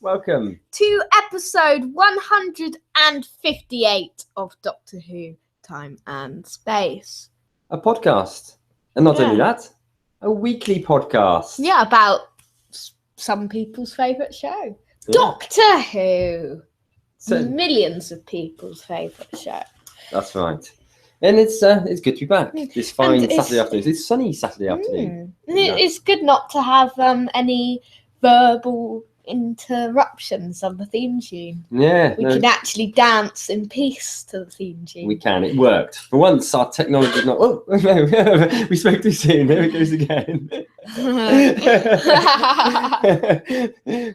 Welcome to episode 158 of Doctor Who Time and Space. a podcast, and not only that, a weekly podcast. Yeah, about some people's favourite show, Doctor Who. So, millions of people's favourite show. That's right. And it's good to be back this fine Saturday afternoon. It's sunny Saturday afternoon. It's good not to have any verbal interruptions on the theme tune. We can actually dance in peace to the theme tune. We can. It worked. For once, our technology is not... Oh, no, we spoke too soon. There it goes again.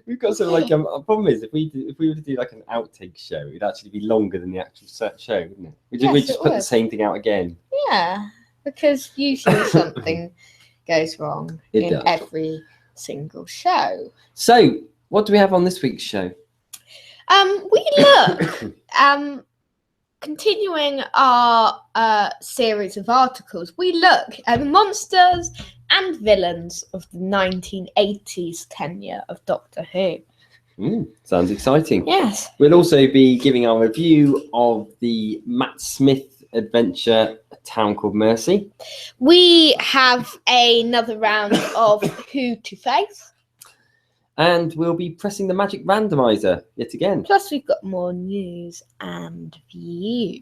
We've got sort of like... a problem is, if we were to do like an outtake show, it'd actually be longer than the actual set show, wouldn't it? We'd just put the same thing out again. Yeah, because usually something goes wrong in every single show. So, what do we have on this week's show? We look, continuing our series of articles, we look at the monsters and villains of the 1980s tenure of Doctor Who. Sounds exciting. Yes. We'll also be giving our review of the Matt Smith adventure, A Town Called Mercy. We have another round of Who to Face. And we'll be pressing the magic randomizer yet again. Plus, we've got more news and views.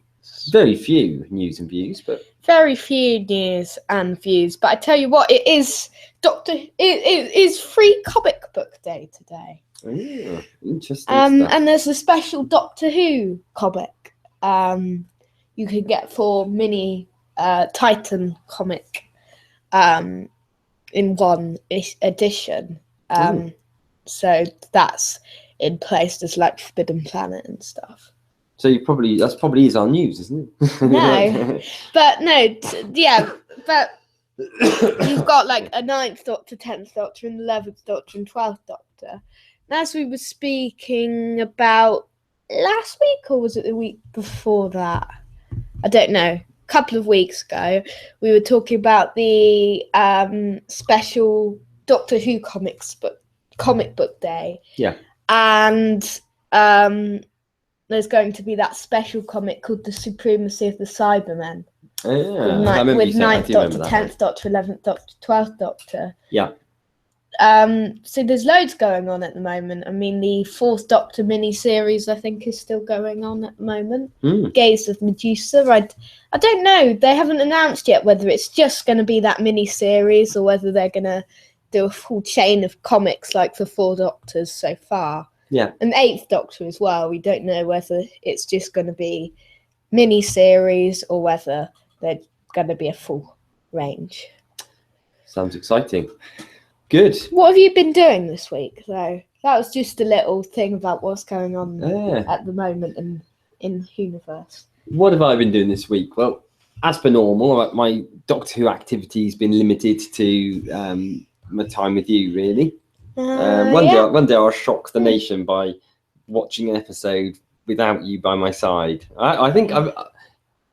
Very few news and views, but very few news and views. But I tell you what, it is free comic book day today. Oh, interesting stuff. And there's a special Doctor Who comic you can get for mini Titan comic in one edition. So that's in places like Forbidden Planet and stuff. So that's probably is our news, isn't it? No, but you've got like a 9th Doctor, 10th Doctor, and 11th Doctor, and 12th Doctor. And as we were speaking about last week, or was it the week before that? I don't know. A couple of weeks ago, we were talking about the special Doctor Who comic book day. Yeah. And there's going to be that special comic called The Supremacy of the Cybermen. With 9th Doctor, 10th Doctor, 11th Doctor, 12th Doctor. Yeah. So there's loads going on at the moment. I mean, the 4th Doctor mini-series, I think, is still going on at the moment. Gaze of Medusa. I don't know. They haven't announced yet whether it's just going to be that mini-series or whether they're going to do a full chain of comics like the 4 Doctors so far. Yeah. And 8th Doctor as well. We don't know whether it's just going to be mini-series or whether they're going to be a full range. Sounds exciting. Good. What have you been doing this week, though? That was just a little thing about what's going on at the moment in the universe. What have I been doing this week? Well, as per normal, my Doctor Who activity has been limited to my time with you, really. One day I'll shock the nation by watching an episode without you by my side. I think I've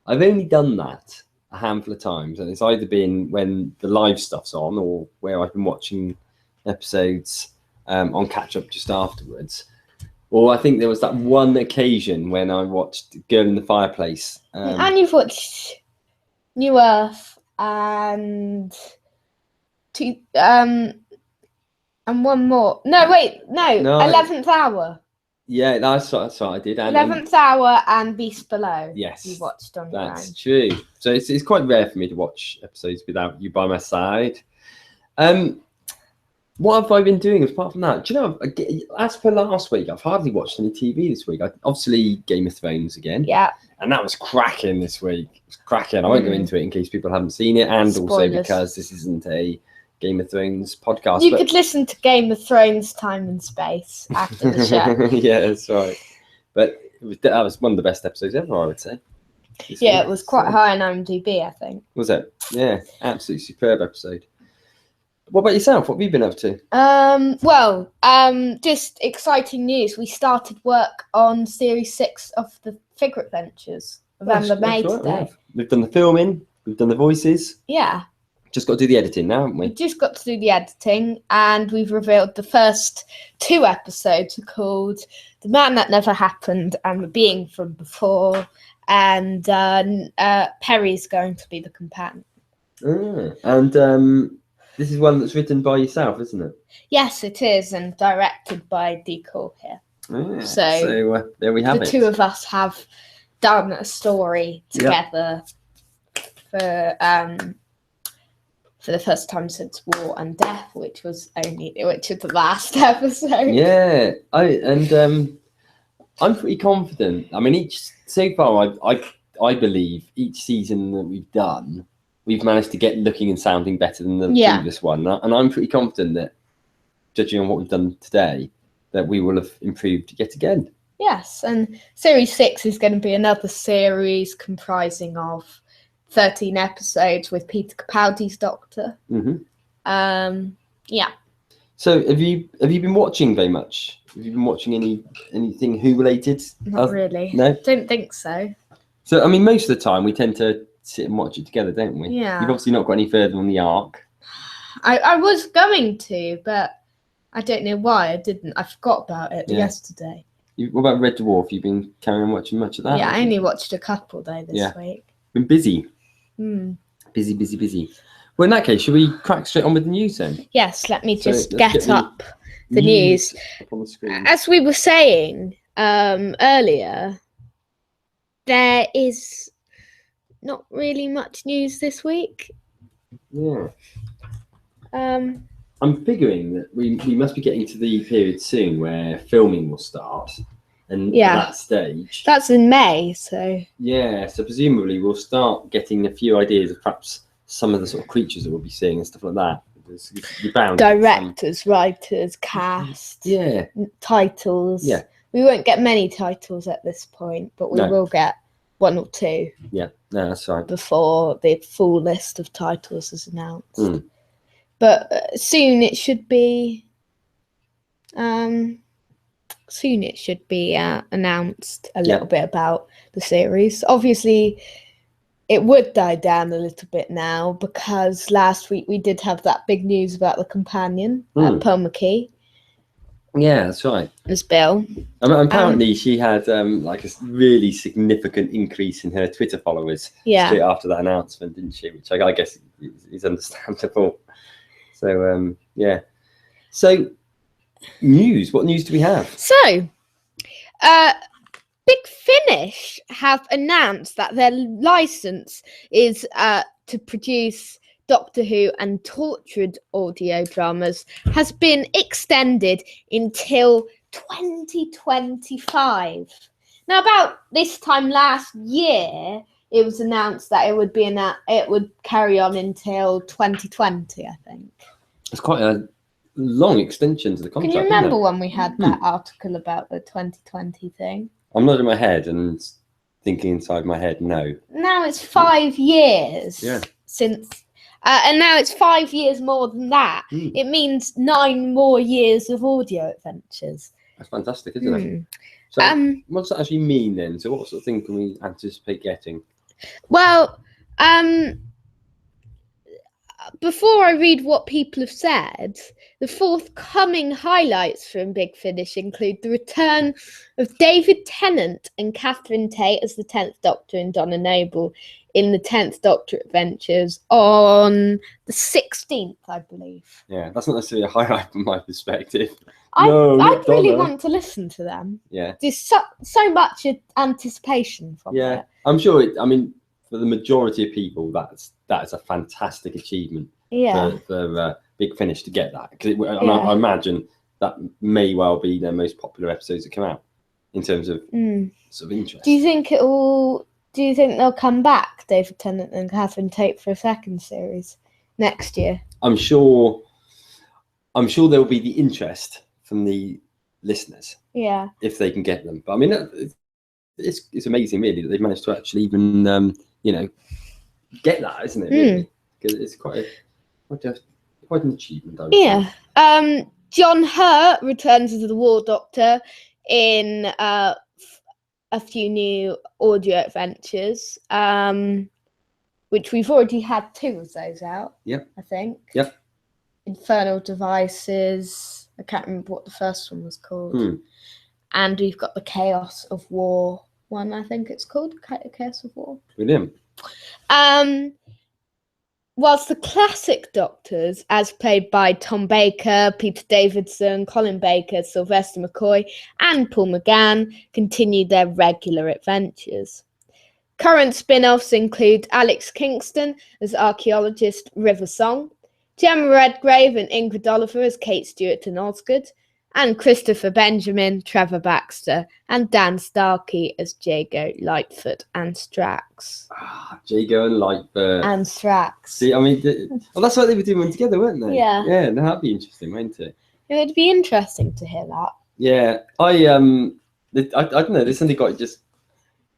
only done that a handful of times, and it's either been when the live stuff's on or where I've been watching episodes on catch up just afterwards. Or I think there was that one occasion when I watched Girl in the Fireplace. And you've watched New Earth and one more. No, 11th Hour. Yeah, that's what I did. 11th Hour and Beast Below. Yes, you watched on your own. That's true. So it's quite rare for me to watch episodes without you by my side. What have I been doing apart from that? Do you know, as per last week, I've hardly watched any TV this week. Obviously, Game of Thrones again. Yeah. And that was cracking this week. It was cracking. I won't go into it in case people haven't seen it, and Spoilers. Also because this isn't a Game of Thrones podcast. You could listen to Game of Thrones Time and Space after the show. Yeah, that's right. But that was one of the best episodes ever, I would say. Yeah, it was quite high on IMDb, I think. Was it? Yeah, absolutely superb episode. What about yourself? What have you been up to? Just exciting news. We started work on Series 6 of the Figure Adventures of Emma May today. We've done the filming, we've done the voices. Yeah. Just got to do the editing now, haven't we? We've just got to do the editing, and we've revealed the first 2 episodes are called The Man That Never Happened and The Being From Before, and Perry's going to be the companion. This is one that's written by yourself, isn't it? Yes, it is, and directed by Decor here. So there we have it. The 2 of us have done a story together for the first time since War and Death, which was the last episode. Yeah, I'm pretty confident. I mean, so far, I believe each season that we've done, we've managed to get looking and sounding better than the previous one, and I'm pretty confident that, judging on what we've done today, that we will have improved yet again. Yes, and Series 6 is going to be another series comprising of 13 episodes with Peter Capaldi's Doctor. Mm-hmm. Yeah. So have you been watching very much? Have you been watching anything Who related? Not really. No? Don't think so. So, I mean, most of the time we tend to sit and watch it together, don't we? Yeah. You've obviously not got any further on the arc. I was going to, but I don't know why I didn't. I forgot about it yesterday. What about Red Dwarf? You've been carrying on watching much of that? Yeah, I only watched a couple though this week. Been busy. Busy. Well, in that case, should we crack straight on with the news then? Yes, let me just get up the news. Up on the screen. As we were saying earlier, there is not really much news this week. Yeah. I'm figuring that we must be getting to the period soon where filming will start. And at that stage... That's in May, so... Yeah, so presumably we'll start getting a few ideas of perhaps some of the sort of creatures that we'll be seeing and stuff like that. You're bound Directors, writers, cast, titles. Yeah. We won't get many titles at this point, but we will get 1 or 2. Yeah, no, that's right. Before the full list of titles is announced. But soon it should be... announced a little bit about the series. Obviously, it would die down a little bit now because last week we did have that big news about the companion, Pearl McKee. Yeah, that's right. As Bill. Apparently, she had like a really significant increase in her Twitter followers straight after that announcement, didn't she? Which I guess is understandable. So, So, news. What news do we have? So, Big Finish have announced that their license is to produce Doctor Who and tortured audio dramas has been extended until 2025. Now, about this time last year, it was announced that it would carry on until 2020, I think. It's quite a long extension to the contract. Can you remember when we had that article about the 2020 thing? I'm nodding my head and thinking inside my head, no. Now it's 5 years since, and now it's 5 years more than that. It means 9 more years of audio adventures. That's fantastic, isn't it? So what does that actually mean then? So what sort of thing can we anticipate getting? Well, before I read what people have said, the forthcoming highlights from Big Finish include the return of David Tennant and Catherine Tate as the 10th Doctor and Donna Noble in the 10th Doctor Adventures on the 16th, I believe. Yeah, that's not necessarily a highlight from my perspective. I really want to listen to them. Yeah. There's so much anticipation from it. I'm sure for the majority of people, that's a fantastic achievement for Big Finish to get that. Because I imagine that may well be their most popular episodes that come out in terms of sort of interest. Do you think they'll come back, David Tennant and Catherine Tate, for a second series next year? I'm sure there will be the interest from the listeners. Yeah. If they can get them. But I mean, it's amazing, really, that they've managed to actually even get that, isn't it? Really, because it's quite an achievement. I would say. John Hurt returns as the War Doctor in a few new audio adventures, which we've already had 2 of those out. Yep. I think. Yep. Infernal Devices. I can't remember what the first one was called. And we've got the Chaos of War one, I think it's called. Chaos of War. Brilliant. Whilst the classic Doctors, as played by Tom Baker, Peter Davidson, Colin Baker, Sylvester McCoy, and Paul McGann, continued their regular adventures. Current spin-offs include Alex Kingston as archaeologist River Song, Gemma Redgrave and Ingrid Oliver as Kate Stewart and Osgood, and Christopher Benjamin, Trevor Baxter, and Dan Starkey as Jago, Lightfoot, and Strax. Jago and Lightfoot. And Strax. See, I mean, that's what they were doing together, weren't they? Yeah. Yeah, that'd be interesting, wouldn't it? It would be interesting to hear that. Yeah, I don't know. There's something got just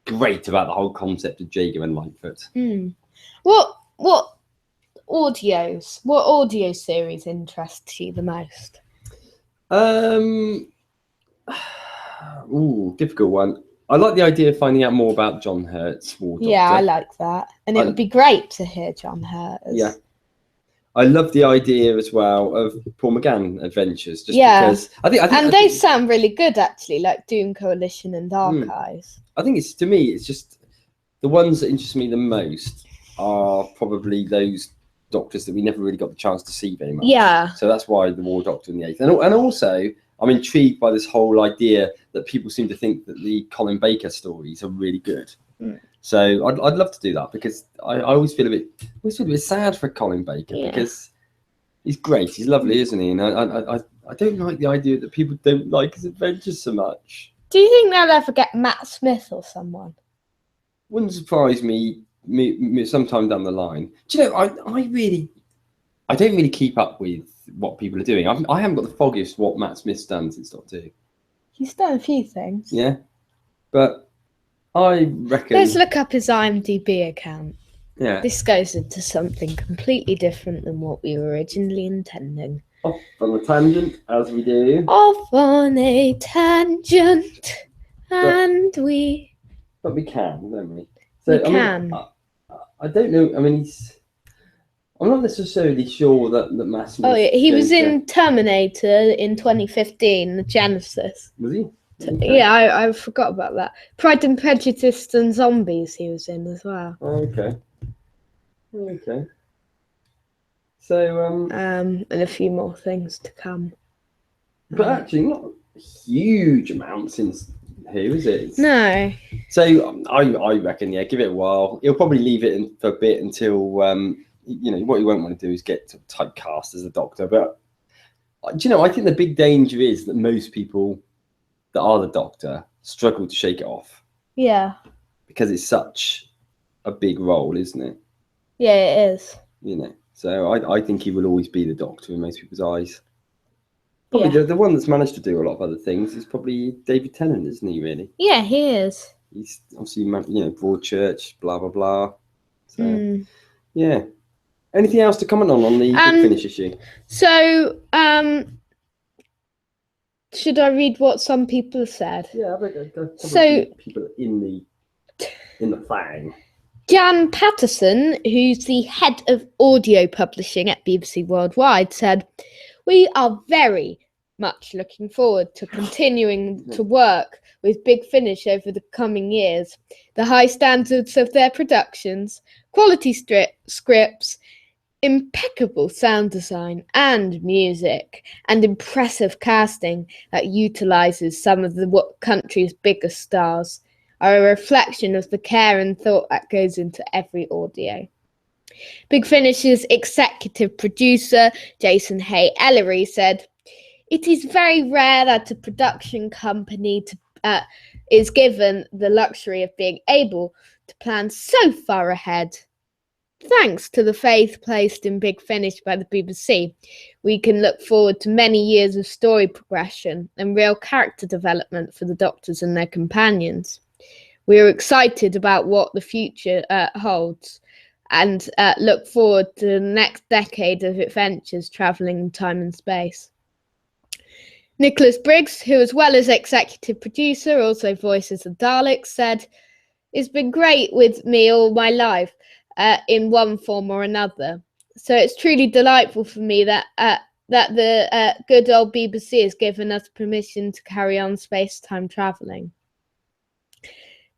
great about the whole concept of Jago and Lightfoot. What audio series interests you the most? Difficult one. I like the idea of finding out more about John Hurt's War Doctor. Yeah, I like that, and it would be great to hear John Hurt. Yeah, I love the idea as well of Paul McGann adventures. Just because I think they sound really good actually, like Doom Coalition and Dark Eyes. I think it's just the ones that interest me the most are probably those Doctors that we never really got the chance to see very much. Yeah. So that's why the War Doctor and the 8th. And also, I'm intrigued by this whole idea that people seem to think that the Colin Baker stories are really good. So I'd love to do that, because I always feel a bit sad for Colin Baker, because he's great. He's lovely, isn't he? And I don't like the idea that people don't like his adventures so much. Do you think they'll ever get Matt Smith or someone? Wouldn't surprise me sometime down the line. Do you know, I don't really keep up with what people are doing. I haven't got the foggiest what Matt Smith's done since Doctor Who. He's done a few things. Yeah, but I reckon. Let's look up his IMDb account. Yeah. This goes into something completely different than what we were originally intending. Off on a tangent, as we do. Off on a tangent, and we. But we can, don't we? So, we can. I don't know. I mean, I'm not necessarily sure that Matt Smith. Oh, yeah. He was in Terminator in 2015, the Genesis. Was he? Okay. Yeah, I forgot about that. Pride and Prejudice and Zombies he was in as well. Okay. So and a few more things to come. But actually not a huge amount since Who, is it? No. So I reckon, give it a while. He'll probably leave it for a bit until what he won't want to do is get typecast as a Doctor. But I think the big danger is that most people that are the Doctor struggle to shake it off. Yeah. Because it's such a big role, isn't it? Yeah, it is. So I think he will always be the Doctor in most people's eyes. Probably the one that's managed to do a lot of other things is probably David Tennant, isn't he, really? Yeah, he is. He's obviously, Broadchurch, blah, blah, blah. So, yeah. Anything else to comment on the Big Finish issue? So, should I read what some people have said? Yeah, I think people in the thing. Jan Patterson, who's the head of audio publishing at BBC Worldwide, said, "We are very much looking forward to continuing to work with Big Finish over the coming years. The high standards of their productions, quality scripts, impeccable sound design and music, and impressive casting that utilises some of the country's biggest stars are a reflection of the care and thought that goes into every audio." Big Finish's executive producer, Jason Hay Ellery, said, "It is very rare that a production company is given the luxury of being able to plan so far ahead. Thanks to the faith placed in Big Finish by the BBC, we can look forward to many years of story progression and real character development for the Doctors and their companions. We are excited about what the future holds and look forward to the next decade of adventures travelling in time and space. Nicholas Briggs, who as well as executive producer also voices the Daleks, said, "It's been great with me all my life in one form or another. So it's truly delightful for me that the good old BBC has given us permission to carry on space-time travelling."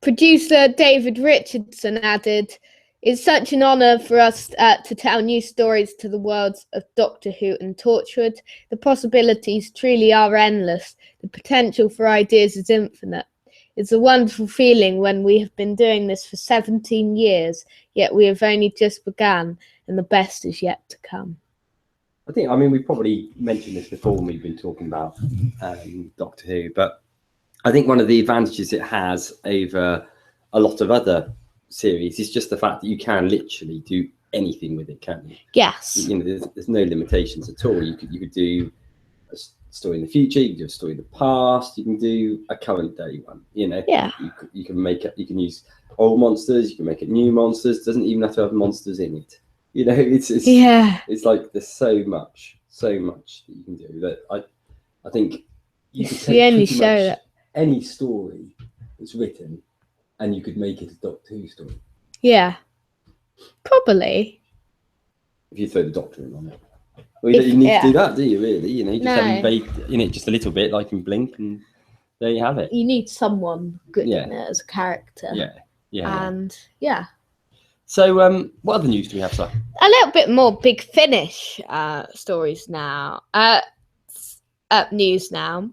Producer David Richardson added, "It's such an honour for us to tell new stories to the worlds of Doctor Who and Torchwood. The possibilities truly are endless. The potential for ideas is infinite. It's a wonderful feeling when we have been doing this for 17 years, yet we have only just begun, and the best is yet to come." I mean, we probably mentioned this before when we've been talking about Doctor Who, but I think one of the advantages it has over a lot of other series is just the fact that you can literally do anything with it, can't you? Yes. You know, there's no limitations at all. You could do a story in the future, you can do a story in the past, you can do a current day one. You know, Yeah. You can make it. You can use old monsters. You can make it new monsters. It doesn't even have to have monsters in it. You know, it's like there's so much that you can do that I think you could take pretty much any story that's written and you could make it a Doctor Who story. Yeah, probably. If you throw the Doctor in on it. Well, you don't need to do that, do you, really? You know, you just have invade in it just a little bit, like in Blink, and there you have it. You need someone good in it as a character. Yeah. And, yeah. So, what other news do we have, sir? A little bit more Big Finish stories now. News now.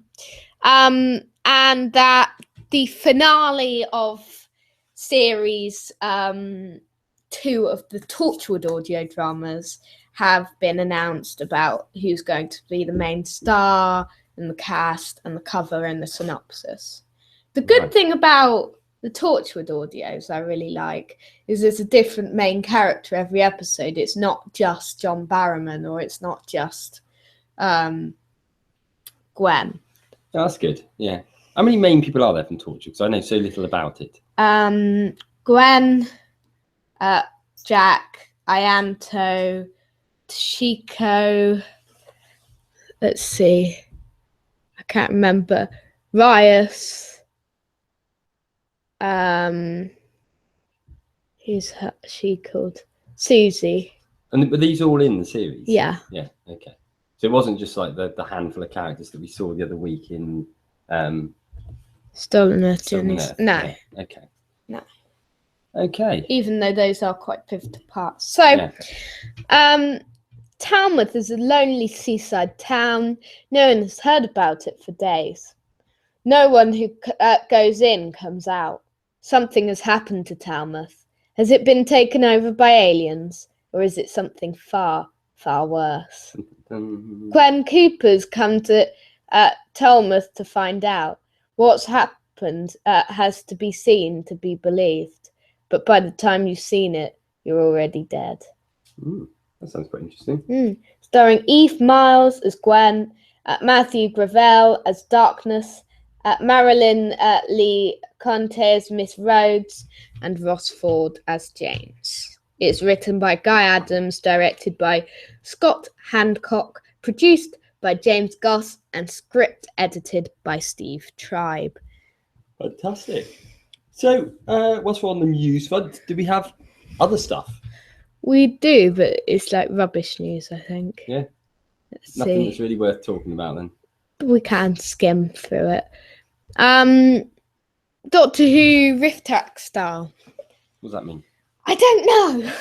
And that the finale of series 2 of the Torchwood audio dramas have been announced about who's going to be the main star and the cast and the cover and the synopsis. The good thing about the Torchwood audios I really like is there's a different main character every episode. It's not just John Barrowman or it's not just Gwen. Oh, that's good, yeah. How many main people are there from Torchwood? Because I know so little about it. Gwen, Jack, Ianto, Toshiko, let's see, I can't remember, Rias, she called? Susie. And were these all in the series? Yeah. Yeah, okay. So it wasn't just like the handful of characters that we saw the other week in Stolen Earth. No. Yeah. Okay. No. Okay. Even though those are quite pivotal parts. So, Talmouth is a lonely seaside town. No one has heard about it for days. No one who goes in comes out. Something has happened to Talmouth. Has it been taken over by aliens? Or is it something far, far worse? Gwen Cooper's come to Talmouth to find out. What's happened has to be seen to be believed. But by the time you've seen it, you're already dead. That sounds quite interesting. Starring Eve Miles as Gwen, Matthew Gravel as Darkness, Marilyn Lee Conte as Miss Rhodes, and Ross Ford as James. It's written by Guy Adams, directed by Scott Hancock, produced by James Goss, and script edited by Steve Tribe. Fantastic. So, once we're on the news front, do we have other stuff? We do, but it's like rubbish news, I think. Yeah. Nothing that's really worth talking about then. We can skim through it. Doctor Who Riftrack style. What does that mean? I don't know.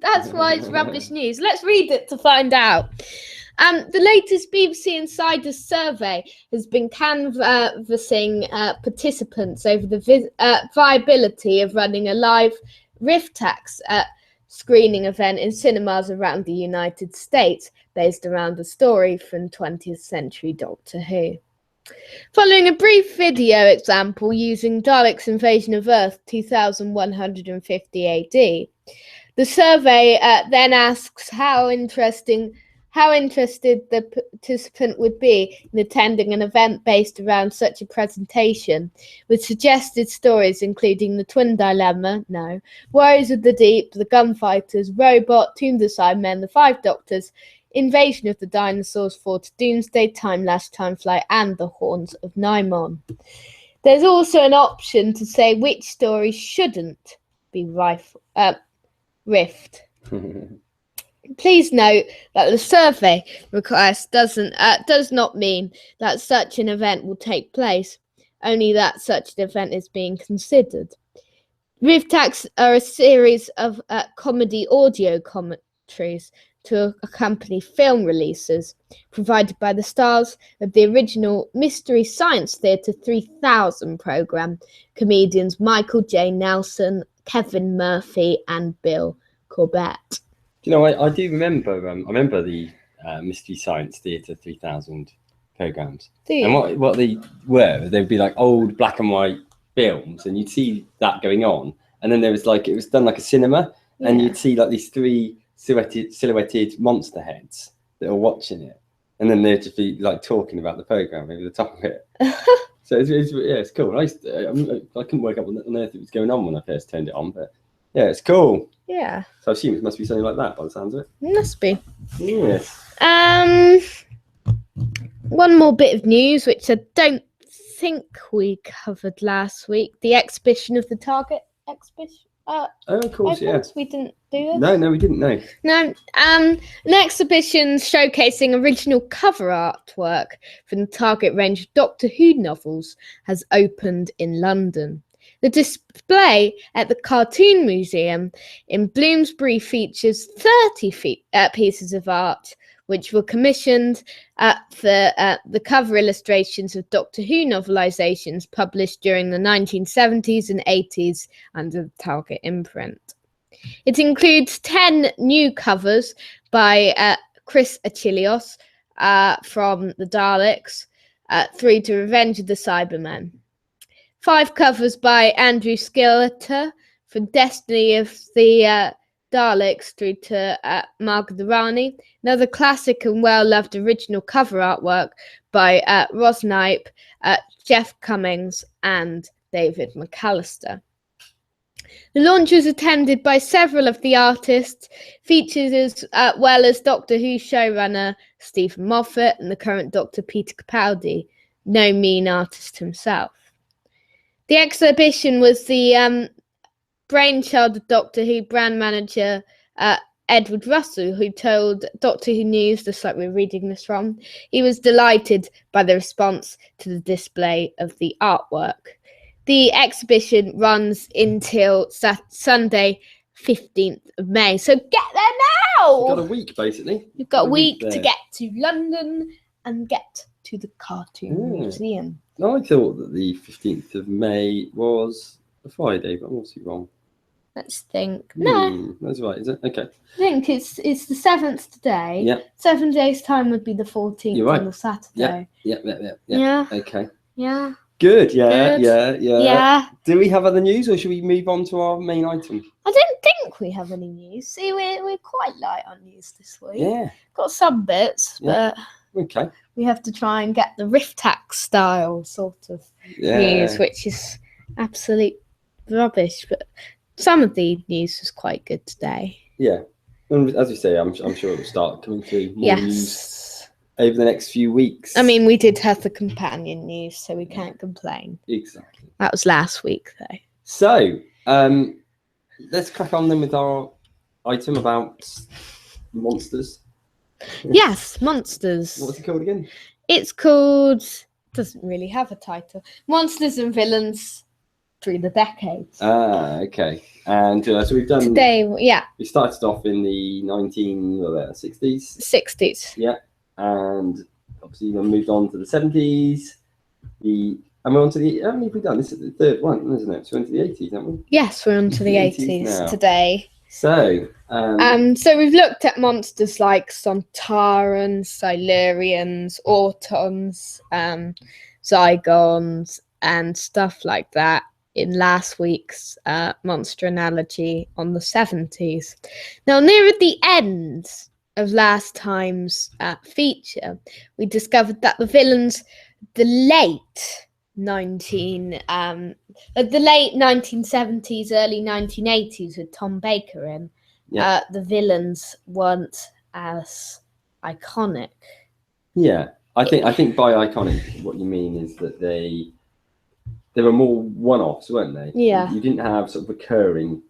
That's why it's rubbish news. Let's read it to find out. The latest BBC Insider survey has been canvassing participants over the viability of running a live Riftrack screening event in cinemas around the United States, based around the story from 20th century Doctor Who. Following a brief video example using Daleks' Invasion of Earth 2150 AD, the survey then asks how interesting how interested the participant would be in attending an event based around such a presentation, with suggested stories including the Twin Dilemma, no, Warriors of the Deep, the Gunfighters, Robot, Tomb of the Cybermen, the Five Doctors, Invasion of the Dinosaurs, Fort Doomsday, Time Lash, Time Flight, and the Horns of Nimon. There's also an option to say which story shouldn't be riffed. Please note that the survey request does not mean that such an event will take place, only that such an event is being considered. Rifftracks are a series of comedy audio commentaries to accompany film releases, provided by the stars of the original Mystery Science Theatre 3000 programme, comedians Michael J. Nelson, Kevin Murphy, and Bill Corbett. You know, I do remember. I remember the Mystery Science Theatre 3000 programs. And what they were, they'd be like old black and white films, and you'd see that going on. And then there was it was done like a cinema, and you'd see like these three silhouetted monster heads that are watching it, and then they'd just be like talking about the program over the top of it. So it's cool. I couldn't work out what on earth it was going on when I first turned it on, but yeah, it's cool. Yeah. So I assume it must be something like that by the sounds of it. Must be. Yes. One more bit of news, which I don't think we covered last week. The exhibition of the Target exhibition. Oh, of course, yeah. We didn't do this. No, we didn't. No. An exhibition showcasing original cover artwork from the Target range of Doctor Who novels has opened in London. The display at the Cartoon Museum in Bloomsbury features 30 pieces of art, which were commissioned for the cover illustrations of Doctor Who novelizations published during the 1970s and 80s under the Target imprint. It includes 10 new covers by Chris Achilleos from the Daleks through to Revenge of the Cybermen. 5 covers by Andrew Skilleter from Destiny of the Daleks through to Margaret the Rani. Another classic and well-loved original cover artwork by Ross Knipe, Jeff Cummings and David McAllister. The launch was attended by several of the artists, featured as well as Doctor Who showrunner Stephen Moffat and the current Doctor Peter Capaldi, no mean artist himself. The exhibition was the brainchild of Doctor Who brand manager Edward Russell, who told Doctor Who News, just like we're reading this from, he was delighted by the response to the display of the artwork. The exhibition runs until Sunday, 15th of May. So get there now! You've got a week, basically. You've got a week to get to London and get to the Cartoon Museum. I thought that the 15th of May was a Friday, but I'm also wrong. Let's think. No. That's right, is it? Okay. I think it's the 7th today. Yeah. 7 days' time would be the 14th You're right. on the Saturday. Yeah. Okay. Yeah. Good. Good. Yeah. Do we have other news, or should we move on to our main item? I don't think we have any news. See, we're quite light on news this week. Yeah. Got some bits, but okay. We have to try and get the Rift-Tax style sort of news, which is absolute rubbish. But some of the news was quite good today. Yeah. And as you say, I'm sure it'll start coming through more news over the next few weeks. I mean, we did have the companion news, so we can't complain. Exactly. That was last week, though. So, let's crack on then with our item about monsters. Yes, monsters. What's it called again? It's called, doesn't really have a title, Monsters and Villains Through the Decades. Okay. And so we've done... Today, we started off in the 1960s. 60s. Yeah. And obviously then moved on to the 70s. And we're on to the... How many have we done? This is the third one, isn't it? So we're into the 80s, haven't we? Yes, we're on to the 80s today. So... so we've looked at monsters like Sontarans, Silurians, Autons, Zygons, and stuff like that in last week's monster analogy on the 70s. Now, near at the end of last time's feature, we discovered that the villains, the late 1970s, early 1980s with Tom Baker in, the villains weren't as iconic. Yeah, I think by iconic, what you mean is that they were more one-offs, weren't they? Yeah. You didn't have sort of recurring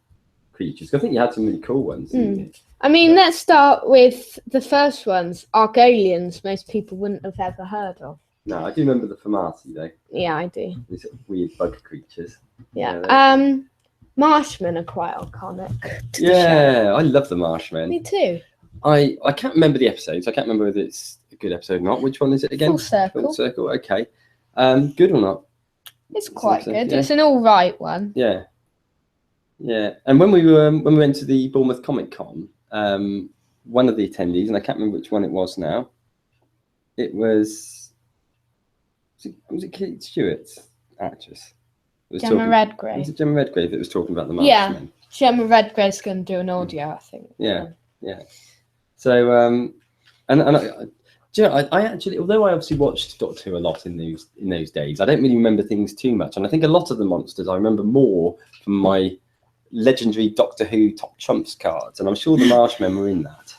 creatures. I think you had some really cool ones, didn't you? I mean, let's start with the first ones. Argolians, most people wouldn't have ever heard of. No, I do remember the Famasi though. Yeah, I do. These sort of weird bug creatures. Yeah. Marshmen are quite iconic. Yeah, I love the Marshmen. Me too. I can't remember the episodes. I can't remember whether it's a good episode or not. Which one is it again? Full Circle. Full Circle. Okay. Good or not? It's quite good. Yeah. It's an all right one. Yeah. Yeah. And when we went to the Bournemouth Comic Con, one of the attendees, and I can't remember which one it was now. It was it Kate Stewart's actress? Gemma Redgrave. Was it Gemma Redgrave that was talking about the Marshmen? Yeah. Gemma Redgrave's going to do an audio, I think. Yeah. So, and do you know, I actually, although I obviously watched Doctor Who a lot in those days, I don't really remember things too much. And I think a lot of the monsters I remember more from my legendary Doctor Who Top Trumps cards, and I'm sure the Marshmen were in that.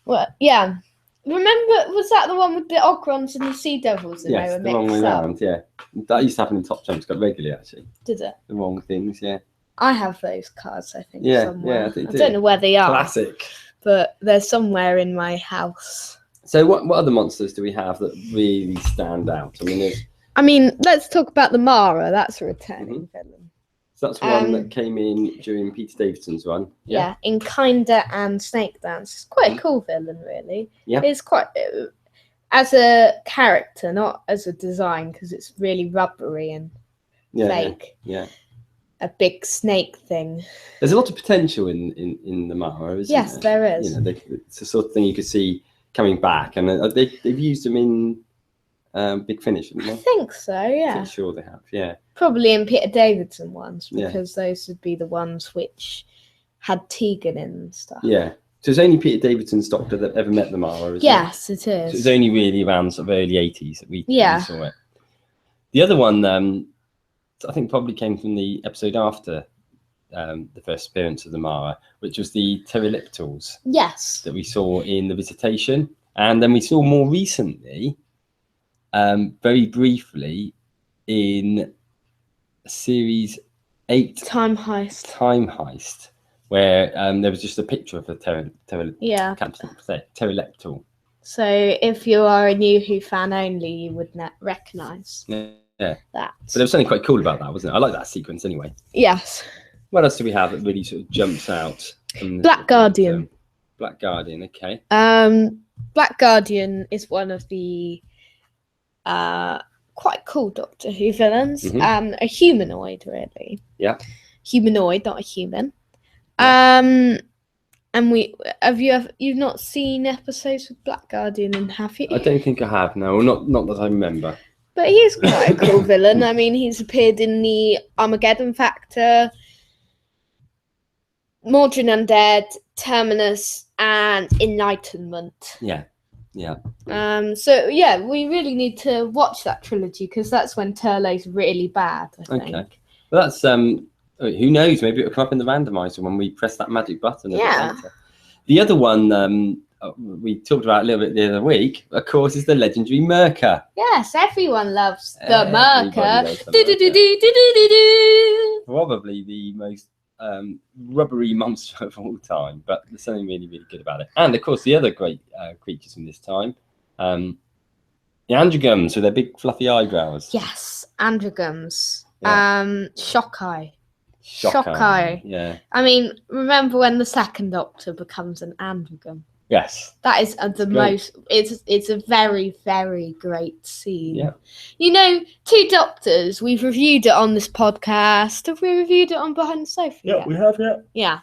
Well, yeah. Remember, was that the one with the Ogrons and the Sea Devils? And Yes, they were the wrong way mixed up? around. Yeah, that used to happen in Top Trumps quite regularly, actually. Did it? The wrong things, yeah. I have those cards, I think. Yeah, somewhere. yeah, they I do. don't know where they are, Classic. but they're somewhere in my house. So, what other monsters do we have that really stand out? I mean, let's talk about the Mara. That's a returning villain. So that's one that came in during Peter Davidson's run. Yeah, in Kinda and Snake Dance. It's quite a cool villain, really. Yeah. It's quite, as a character, not as a design, because it's really rubbery and fake. Yeah. A big snake thing. There's a lot of potential in the Mara, isn't there? Yes, there is. It's the sort of thing you could see coming back, and they've used them in Big Finish, haven't they? I think so, yeah. I'm sure they have, yeah. Probably in Peter Davidson ones, because those would be the ones which had Tegan in and stuff. Yeah. So it's only Peter Davidson's Doctor that ever met the Mara, isn't it? Yes, it is. So it's only really around sort of early 80s that we saw it. The other one, I think probably came from the episode after the first appearance of the Mara, which was the Pteroleptals. Yes. That we saw in The Visitation. And then we saw more recently, very briefly, in Series 8, Time Heist, where there was just a picture of a pteroleptal. So if you are a New Who fan only, you would recognise that. But there was something quite cool about that, wasn't it? I like that sequence anyway. Yes. What else do we have that really sort of jumps out? Black Guardian. Black Guardian, okay. Black Guardian is one of the quite cool Doctor Who villains. A humanoid, really. Yeah. Humanoid, not a human. Yeah. And you've not seen episodes with Black Guardian, and have you? I don't think I have. No, not that I remember. But he's quite a cool villain. I mean, he's appeared in the Armageddon Factor, Mordrin Undead, Terminus, and Enlightenment. Yeah. So yeah, we really need to watch that trilogy, because that's when Turlo's really bad, I think. Okay. Well, that's who knows? Maybe it'll come up in the randomizer when we press that magic button. Yeah. The other one we talked about a little bit the other week, of course, is the legendary Merca. Yes, everyone loves the Merca. Probably the most rubbery monster of all time, but there's something really, really good about it. And of course, the other great creatures from this time, the Androgums with their big fluffy eyebrows. Yes, Androgums. Yeah. Shockeye. Yeah. I mean, remember when the second Doctor becomes an Androgum? Yes. That is most. It's a very, very great scene. Yeah. You know, Two Doctors. We've reviewed it on this podcast. Have we reviewed it on Behind the Sofa? Yeah, we have. Yeah. Yeah.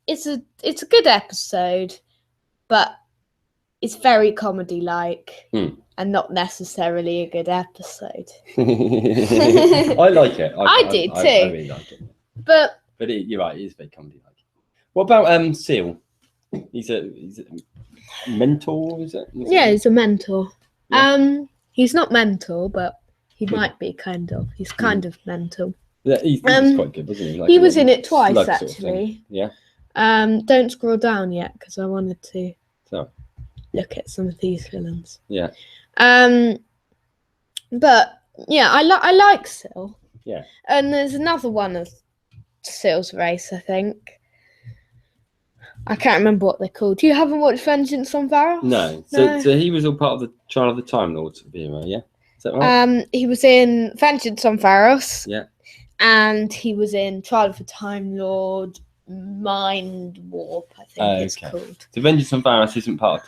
It's a good episode, but it's very comedy-like and not necessarily a good episode. I like it. I do too. I really like it. But you're right. It is very comedy-like. What about Seal? He's a mentor, is it? Yeah, he's a mentor. Yeah. He's not mental, but he might be kind of. He's kind of mental. Yeah, he was quite good, wasn't he? Like He a was in little it twice, slug sort of actually. thing. Yeah. Don't scroll down yet because I wanted to So. look at some of these villains. Yeah. But yeah, I like Syl. Yeah. And there's another one of Syl's race, I think. I can't remember what they're called. You haven't watched Vengeance on Varos? No. No. So he was all part of the Trial of the Time Lords era, yeah? Is that right? He was in Vengeance on Varos. Yeah. And he was in Trial of the Time Lord Mind Warp, I think it's called. So Vengeance on Varos isn't part of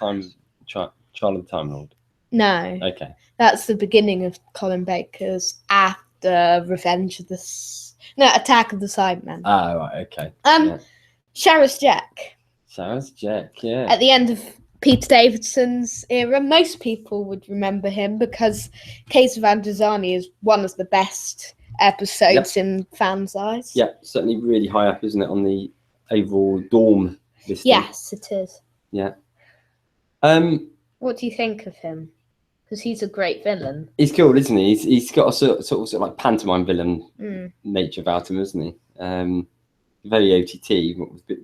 Trial of the Time Lord? No. Okay. That's the beginning of Colin Baker's after Attack of the Cybermen. Ah, right, okay. Sheriff Jack. Sheriff Jack, yeah. At the end of Peter Davidson's era, most people would remember him because Case of Androzani is one of the best episodes in fans' eyes. Yeah, certainly really high up, isn't it, on the overall Dorm listing? Yes, it is. Yeah. What do you think of him? Because he's a great villain. He's cool, isn't he? He's got a sort of like pantomime villain nature about him, isn't he? Very OTT.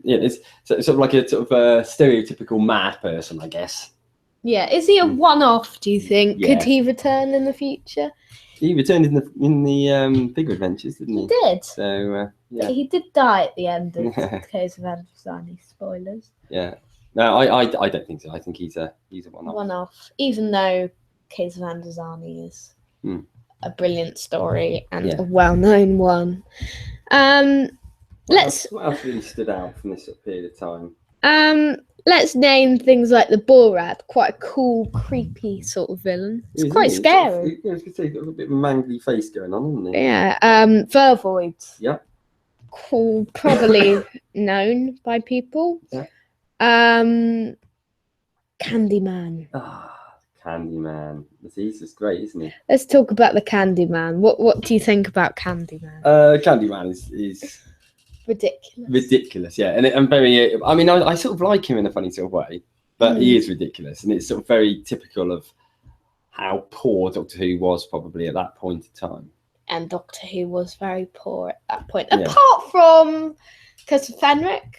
Yeah, it's sort of like a sort of a stereotypical mad person, I guess. Yeah, is he a one-off? Do you think? Yeah. Could he return in the future? He returned in the Bigger Adventures, didn't he? He did. So yeah, he did die at the end of Case of Androzani. Spoilers. Yeah. No, I don't think so. I think he's a one-off. One-off, even though Case of Androzani is a brilliant story and a well-known one. What else really stood out from this period of time? Let's name things like the Borad, quite a cool, creepy sort of villain. It's quite scary. I was going to say, he's got a bit of a mangly face going on, hasn't he? Yeah. Vervoid. Yeah. Cool, probably known by people. Yeah. Candyman. Candyman. He's just great, isn't he? Let's talk about the Candyman. What do you think about Candyman? Candyman is ridiculous, yeah, and very. I mean, I sort of like him in a funny sort of way, but he is ridiculous, and it's sort of very typical of how poor Doctor Who was probably at that point in time. And Doctor Who was very poor at that point, apart from Curse of Fenric,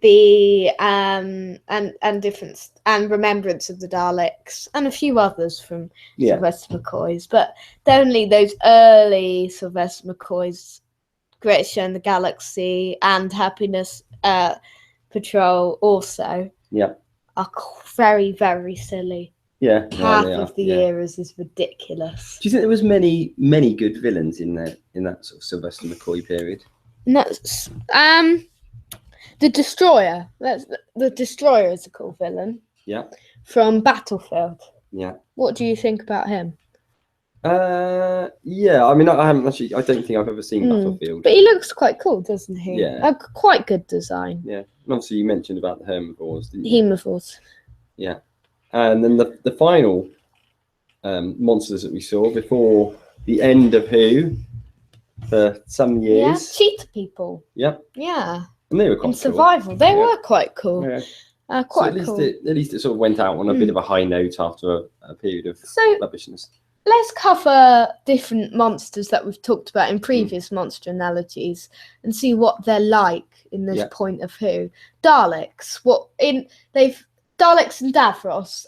the and difference and Remembrance of the Daleks, and a few others from Sylvester McCoy's, but only those early Sylvester McCoy's Greatest Show in the Galaxy and Happiness Patrol also are very, very silly. Half of the eras is ridiculous. Do you think there was many good villains in that sort of Sylvester McCoy period? And that's the Destroyer. The Destroyer is a cool villain. Yeah. From Battlefield. Yeah. What do you think about him? Yeah. I mean, I haven't actually. I don't think I've ever seen Battlefield. But he looks quite cool, doesn't he? Yeah. A quite good design. Yeah. And obviously, you mentioned about the herbivores, didn't you? Herbivores. Yeah. And then the final monsters that we saw before the end of Who for some years. Yeah. Cheetah people. Yep. Yeah. And they were quite in survival. Cool. They were quite cool. Yeah. Quite so cool. At least it sort of went out on a bit of a high note after a period of rubbishness. Let's cover different monsters that we've talked about in previous monster analogies and see what they're like in this point of Who. Daleks. Daleks and Davros.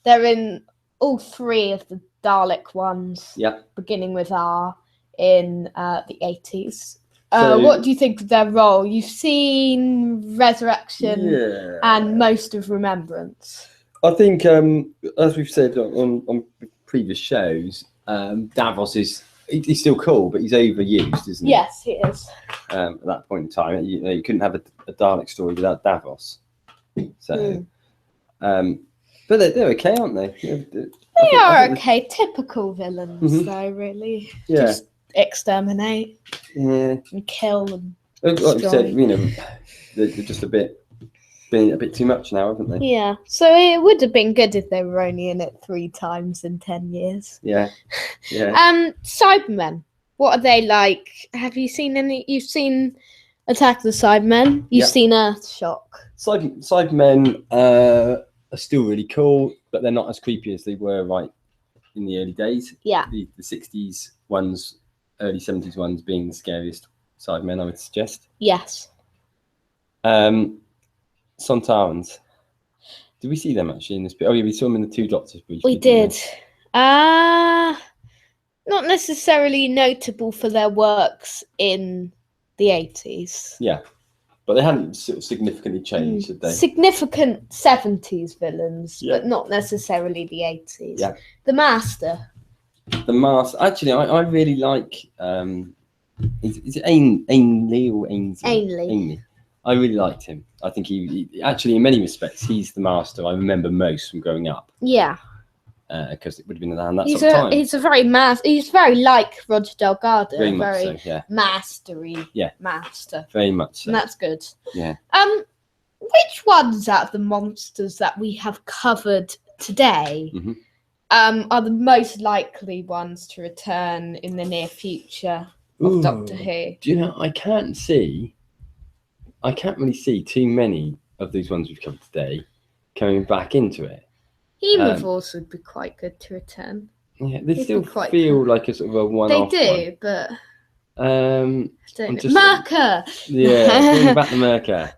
They're in all three of the Dalek ones. Yeah. Beginning with R in the 80s. What do you think of their role? You've seen Resurrection and most of Remembrance. I think, as we've said on previous shows, Davros he's still cool, but he's overused, isn't he? Yes, he is. At that point in time, you couldn't have a Dalek story without Davros. So, but they're okay, aren't they? They are okay. Typical villains, though, really. Yeah. Just exterminate and kill and like destroy. you said, they're just being a bit too much now, haven't they? Yeah. So it would have been good if they were only in it 3 times in 10 years. Yeah. Cybermen. What are they like? Have you seen any? You've seen Attack of the Cybermen. You've Yep. seen Earthshock. Cybermen are still really cool, but they're not as creepy as they were right in the early days. Yeah. The 60s ones, early 70s ones being the scariest Cybermen, I would suggest. Yes. Sontarans. Did we see them actually in this? Oh yeah, we saw them in the Two Doctors briefly. We did. Not necessarily notable for their works in the 80s. Yeah, but they hadn't sort of significantly changed, did they? Significant 70s villains, Yeah. but not necessarily the 80s. Yeah. The Master. The Mask. Actually, I really like. Is it Ainley or Ainsley? Ainley. I really liked him. I think he actually, in many respects, he's the Master I remember most from growing up. Yeah. Because it would have been around that He's sort of time. He's very like Roger Delgado. Very much so, yeah. Mastery. Yeah. Master. Very much so. And that's good. Yeah. Which ones out of the monsters that we have covered today are the most likely ones to return in the near future of Doctor Who? Do you know, I can't really see too many of these ones we've covered today coming back into it. Hemovores would be quite good to return. Yeah, they They'd still be quite feel cool. like a sort of a one-off. They do, but I don't know. Marker. Yeah, bring back the Merker.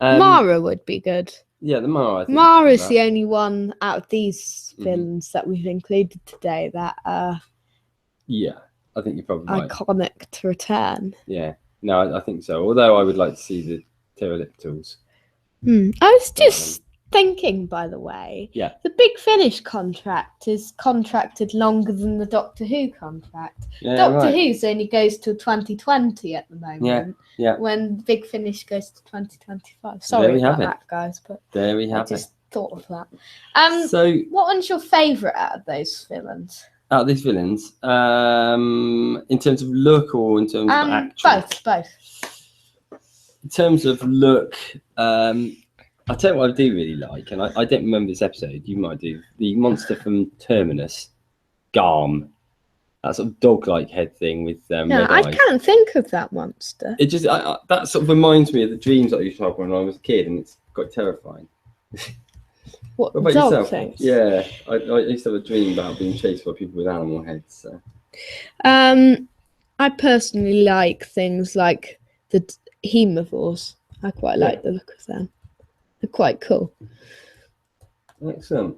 Mara would be good. Yeah, the Mara. I think Mara is the only one out of these villains that we've included today that are yeah, I think you're probably right. iconic to return. Yeah, no, I think so. Although I would like to see the pterodactyls. I was just thinking, by the way, yeah, the Big Finish contract is contracted longer than the Doctor Who contract. Yeah, Doctor Who's only goes till 2020 at the moment. Yeah. When Big Finish goes to 2025. Sorry about that, guys, but there we have I just thought of that. So, what one's your favourite out of those villains? Out of these villains, in terms of look or in terms of action? Both. In terms of look, I'll tell you what I do really like, and I don't remember this episode, you might do, the monster from Terminus, Garm, that sort of dog-like head thing with red eyes. I can't think of that monster. It just, that sort of reminds me of the dreams I used to have when I was a kid, and it's quite terrifying. What about dog yourself? things? Yeah, I used to have a dream about being chased by people with animal heads. So. I personally like things like the Hemovores. I quite like the look of them. They're quite cool. Excellent.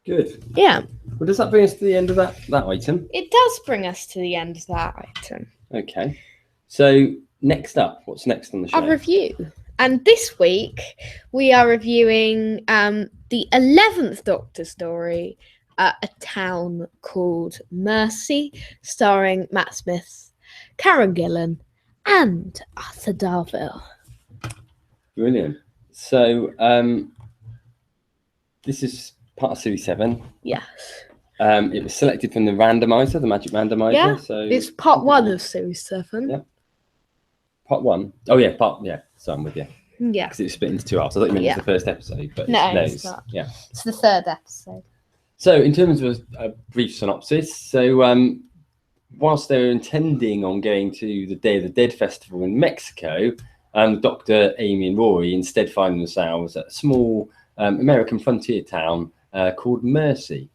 Good. Yeah. Well, does that bring us to the end of that item? It does bring us to the end of that item. Okay. So next up, what's next on the show? A review. And this week we are reviewing the 11th Doctor story, A Town Called Mercy, starring Matt Smith, Karen Gillan, and Arthur Darvill. Brilliant. So this is part of Series 7. Yes. It was selected from the randomizer, the magic randomizer. Yeah, so it's part 1 of Series 7. Yeah. Part 1. Oh yeah, so I'm with you. Yeah. Because it was split into 2 halves. I thought you meant it was the first episode, but no, it's not. Yeah. It's the 3rd episode. So in terms of a brief synopsis, so whilst they were intending on going to the Day of the Dead festival in Mexico, Dr. Amy and Rory instead find themselves at a small American frontier town called Mercy.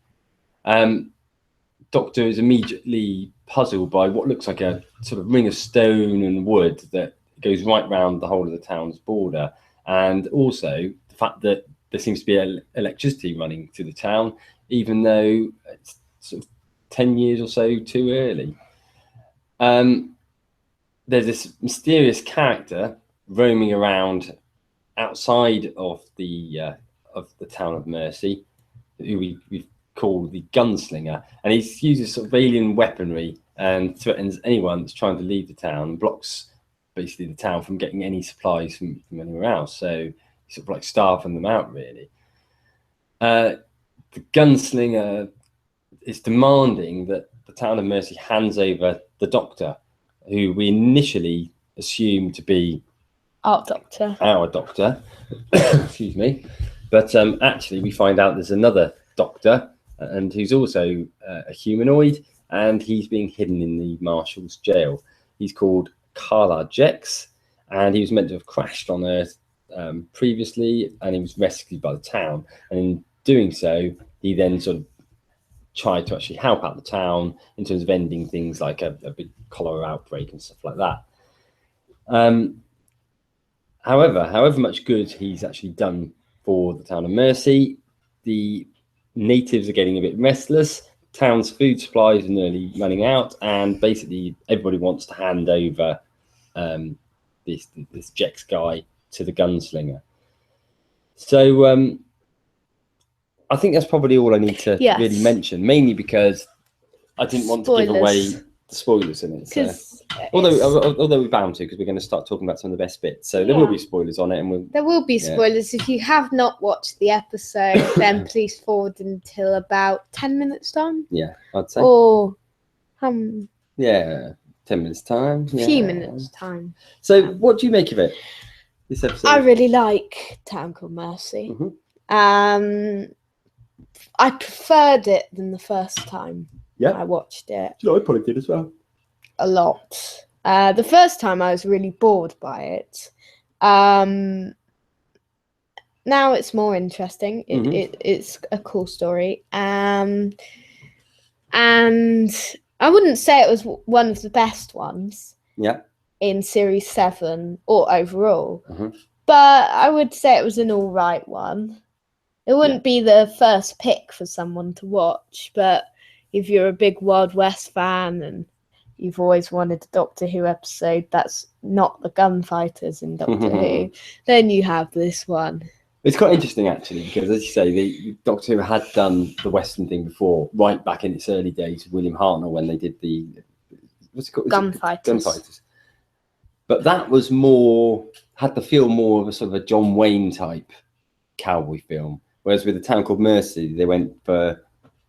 Doctor is immediately puzzled by what looks like a sort of ring of stone and wood that goes right round the whole of the town's border, and also the fact that there seems to be electricity running through the town, even though it's sort of 10 years or so too early. There's this mysterious character roaming around outside of the town of Mercy, who we call the Gunslinger, and he uses sort of alien weaponry and threatens anyone that's trying to leave the town, and blocks basically the town from getting any supplies from anywhere else. So he's sort of like starving them out, really. The Gunslinger is demanding that the town of Mercy hands over the Doctor, who we initially assumed to be our Doctor. Excuse me. But actually we find out there's another Doctor, and who's also a humanoid, and he's being hidden in the Marshal's jail. He's called Carla Jex, and he was meant to have crashed on Earth previously, and he was rescued by the town. And in doing so, he then sort of tried to actually help out the town in terms of ending things like a big cholera outbreak and stuff like that. However much good he's actually done for the town of Mercy, the natives are getting a bit restless. Town's food supplies are nearly running out, and basically everybody wants to hand over this Jex guy to the gunslinger. So I think that's probably all I need to really mention, mainly because I didn't want to give away the spoilers in it. So. Although we're bound to, because we're going to start talking about some of the best bits. So there will be spoilers on it, and there will be spoilers. If you have not watched the episode, then please forward until about 10 minutes time. Yeah, I'd say. Or 10 minutes time. A few minutes time. So what do you make of it? This episode. I really like Town Called Mercy. Mm-hmm. I preferred it than the first time I watched it. I probably did as well. A lot. The first time I was really bored by it. Now it's more interesting. It's a cool story. And I wouldn't say it was one of the best ones. Yeah. In series 7 or overall. But I would say it was an all right one. It wouldn't be the first pick for someone to watch, but if you're a big Wild West fan and you've always wanted a Doctor Who episode that's not the gunfighters in Doctor Who, then you have this one. It's quite interesting, actually, because, as you say, the Doctor Who had done the Western thing before, right back in its early days with William Hartnell when they did the... What's it called? Gunfighters. But that was had the feel more of a sort of a John Wayne type cowboy film. Whereas with The Town Called Mercy, they went for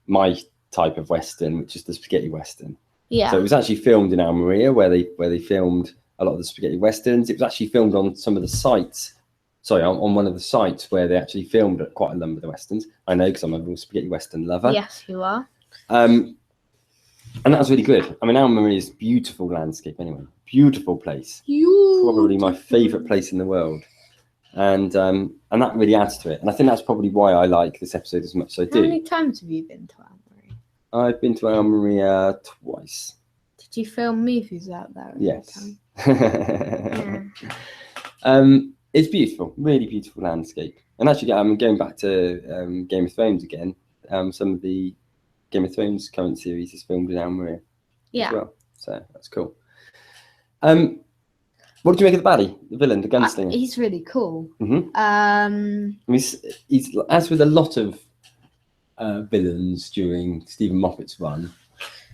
my type of Western, which is the spaghetti Western. Yeah. So it was actually filmed in Almeria, where they filmed a lot of the spaghetti Westerns. It was actually filmed on some of the sites. Sorry, on one of the sites where they actually filmed quite a number of the Westerns. I know, because I'm a real spaghetti Western lover. Yes, you are. And that was really good. I mean, Almeria is beautiful landscape anyway. Beautiful place. Probably my favourite place in the world. And that really adds to it. And I think that's probably why I like this episode as much as I do. How many times have you been to Almeria? I've been to Almeria twice. Did you film movies out there? Yes. Yeah. It's beautiful, really beautiful landscape. And actually, going back to Game of Thrones again. Some of the Game of Thrones current series is filmed in Almeria as well. So that's cool. What did you make of the baddie, the villain, the gunslinger? He's really cool. He's as with a lot of villains during Stephen Moffat's run,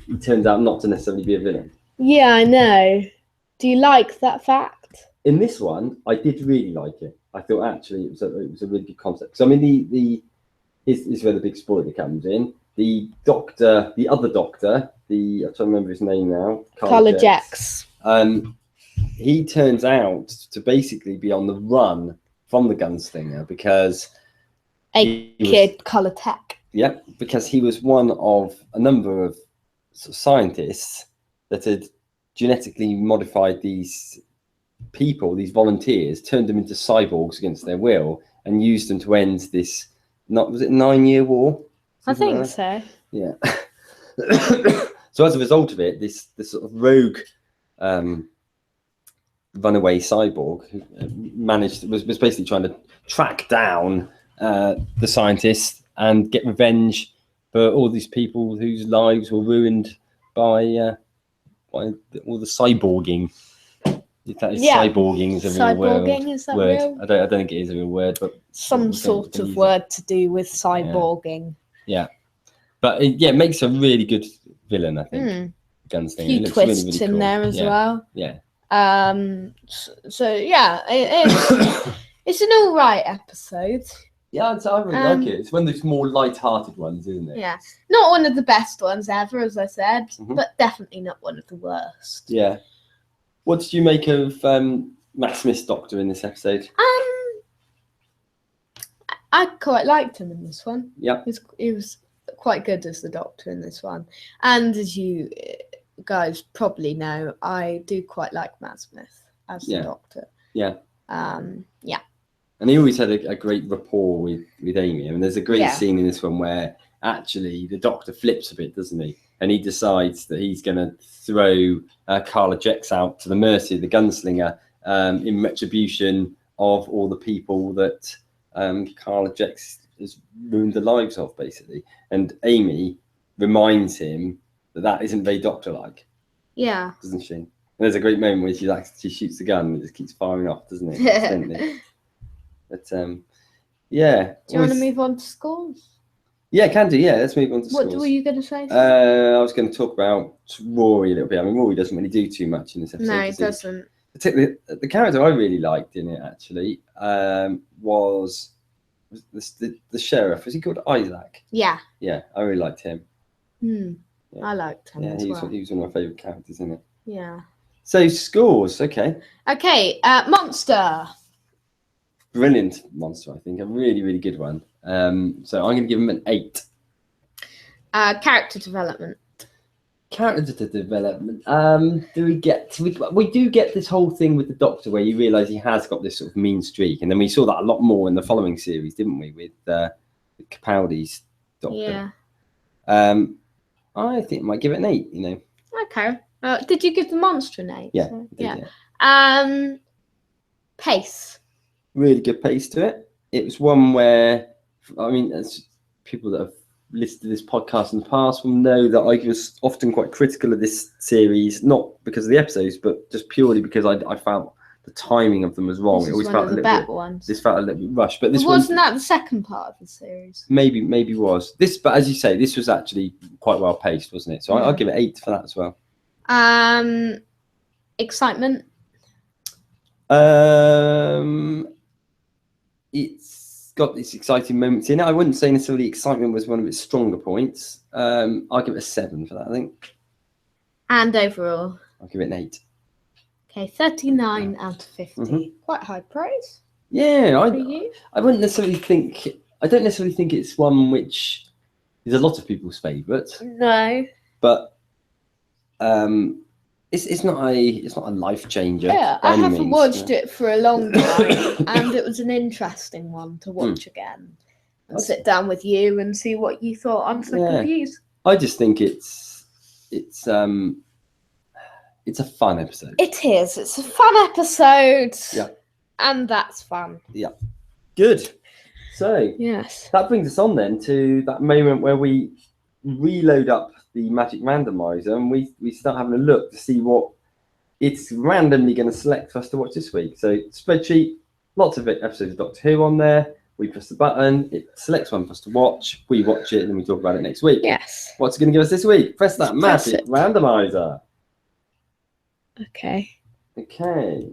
he turns out not to necessarily be a villain. Yeah, I know. Do you like that fact? In this one, I did really like it. I thought actually it was a really good concept. So I mean, is where the big spoiler comes in. The other doctor, I'm trying to remember his name now. Carla Jex. He turns out to basically be on the run from the gunslinger because Colour Tech. Yeah, because he was one of a number of scientists that had genetically modified these people, these volunteers, turned them into cyborgs against their will, and used them to end this. Was it 9-year war? I think so. Yeah. So as a result of it, this sort of rogue runaway cyborg who was basically trying to track down the scientists and get revenge for all these people whose lives were ruined by all the cyborging. If that is cyborging is a real word. Is that real? I don't think it is a real word, but some sort of word to do with cyborging. Yeah. But it makes a really good villain, I think. Gunslinger. A few twists really in cool. There as well. Yeah. So yeah, it's an all right episode. Yeah, I really like it. It's one of those more light-hearted ones, isn't it? Yeah, not one of the best ones ever, as I said, but definitely not one of the worst. Yeah. What did you make of Matt Smith's Doctor in this episode? I quite liked him in this one. Yeah, he was quite good as the Doctor in this one, and as you guys probably know, I do quite like Matt Smith as the Doctor. Yeah. Yeah. And he always had a great rapport with Amy. I mean, there's a great scene in this one where actually the Doctor flips a bit, doesn't he? And he decides that he's going to throw Carla Jex out to the mercy of the gunslinger in retribution of all the people that Carla Jex has ruined the lives of, basically. And Amy reminds him that isn't very Doctor-like. Yeah. Doesn't she? And there's a great moment where she shoots the gun and it just keeps firing off, doesn't it? But yeah. Do you want to move on to scores? Yeah, can do. Yeah, let's move on to scores. What were you going to say? I was going to talk about Rory a little bit. I mean, Rory doesn't really do too much in this episode. No, he doesn't. Particularly, the character I really liked in it actually was the sheriff. Was he called Isaac? Yeah. Yeah, I really liked him. Yeah. I liked him as well. He was one of my favourite characters in it. Yeah. So scores, okay. Okay, Monster. Brilliant Monster, I think. A really, really good one. So I'm going to give him an 8. Character development. Character development. We do get this whole thing with the Doctor where you realise he has got this sort of mean streak, and then we saw that a lot more in the following series, didn't we? With Capaldi's Doctor. Yeah. I think I might give it an 8. You know. Okay. Did you give the Monster an 8? Yeah. So, yeah. Pace. Really good pace to it. It was one where, I mean, as people that have listened to this podcast in the past will know that I was often quite critical of this series, not because of the episodes, but just purely because I felt the timing of them was wrong. It always felt a little bit. Ones. This felt a little bit rushed, but this wasn't that the second part of the series. Maybe was this, but as you say, this was actually quite well paced, wasn't it? So I'll give it 8 for that as well. Excitement. It's got these exciting moments in it. I wouldn't say necessarily excitement was one of its stronger points. I'll give it a 7 for that, I think. And overall? I'll give it an 8. Okay, 39 out of 50. Mm-hmm. Quite high praise. Yeah, I wouldn't necessarily think. I don't necessarily think it's one which is a lot of people's favourite. No. But it's not a life changer. Yeah, I haven't watched it for a long time, and it was an interesting one to watch again and sit down with you and see what you thought on second views. I just think it's a fun episode. It is. It's a fun episode. Yeah. And that's fun. Yeah. Good. So yes, that brings us on then to that moment where we reload up the magic randomizer and we start having a look to see what it's randomly going to select for us to watch this week. So spreadsheet, lots of episodes of Doctor Who on there. We press the button, it selects one for us to watch. We watch it and then we talk about it next week. Yes. What's it going to give us this week? Press that magic randomizer. Okay.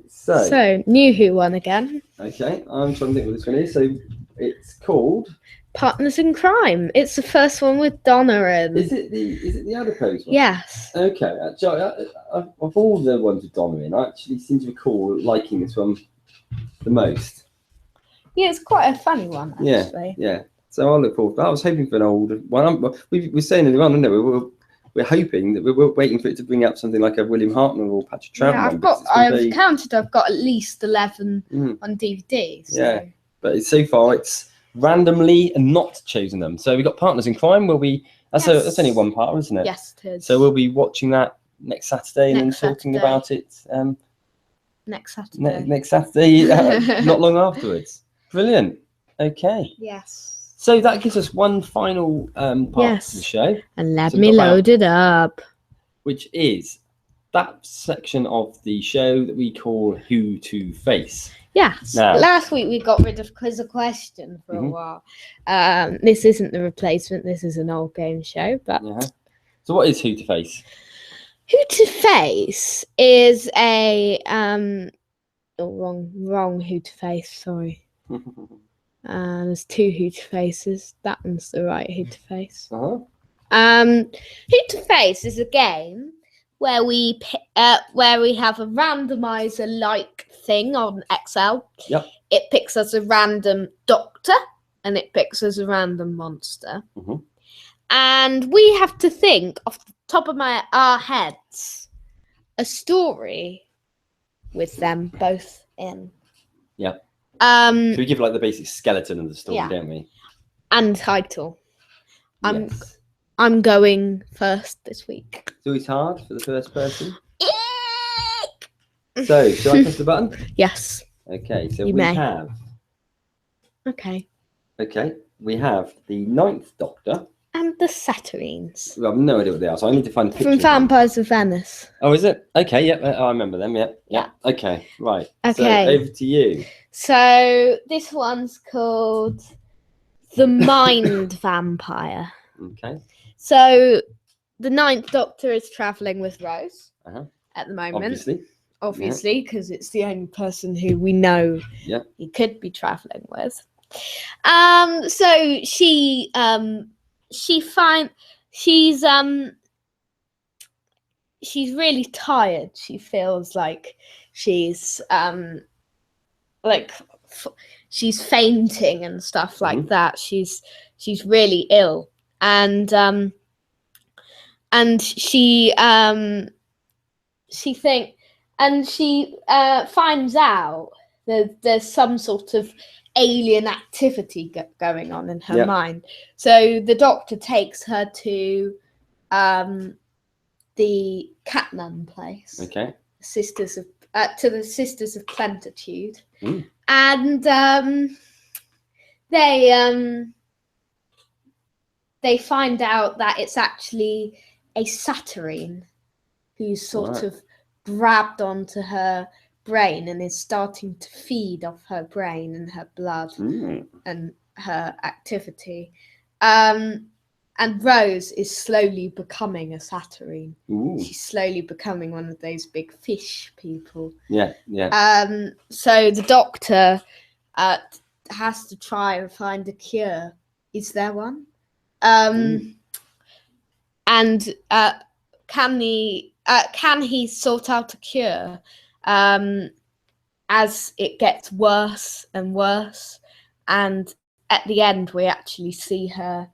So New Who one again. Okay, I'm trying to think what this one is. So it's called Partners in Crime. It's the first one with Donna in. Is it the Adipose one? Yes. Okay. Actually, of all the ones with Donna in, I actually seem to recall liking this one the most. Yeah, it's quite a funny one, actually. Yeah. So I'll look forward to that. I was hoping for an old one. We were saying earlier on, didn't we? We're hoping that we're waiting for it to bring up something like a William Hartnell or Patrick Troughton. I've counted. I've got at least 11 on DVD. So. Yeah, but so far it's randomly and not chosen them. So we got Partners in Crime. That's only one part, isn't it? Yes, it is. So we'll be watching that next Saturday and then talking about it. Next Saturday. Next Saturday, not long afterwards. Brilliant. Okay. Yes. So that gives us one final part of the show. And let me load it up. Which is that section of the show that we call Who to Face. Yes. Now, last week we got rid of Quiz a Question for a while. This isn't the replacement. This is an old game show. But So what is Who to Face? Who to Face is a wrong Who to Face. Sorry. There's 2 Who to Faces. That one's the right Who to Face. Who to Face is a game where we have a randomizer-like thing on Excel. Yep. It picks us a random Doctor and it picks us a random monster. Mm-hmm. And we have to think off the top of our heads a story with them both in. Yeah. So we give like the basic skeleton of the story, Yeah. don't we? And title. Yes. I'm going first this week. It's always hard for the first person. So, shall I press the button? Yes. Okay, so You we may. have. Okay. Okay, we have the 9th Doctor. And the Saturnines. Well, I have no idea what they are, so I need to find pictures. From Vampires of Venice. Oh, is it? Okay, yeah, I remember them. Yeah. Okay, right. Okay. So over to you. So this one's called The Mind Vampire. Okay. So the 9th Doctor is traveling with Rose at the moment. Obviously, because it's the only person who we know he could be traveling with. So she's really tired. She feels like she's she's fainting and stuff like that. She's really ill, and she finds out that there's some sort of alien activity going on in her mind. So the Doctor takes her to the Catnam place. Okay. To the Sisters of Plentitude. And they find out that it's actually a Saturnine who's sort of grabbed onto her brain and is starting to feed off her brain and her blood and her activity. And Rose is slowly becoming a Saturnine. She's slowly becoming one of those big fish people. Yeah. So the Doctor has to try and find a cure. Is there one? And can he sort out a cure as it gets worse and worse? And at the end, we actually see her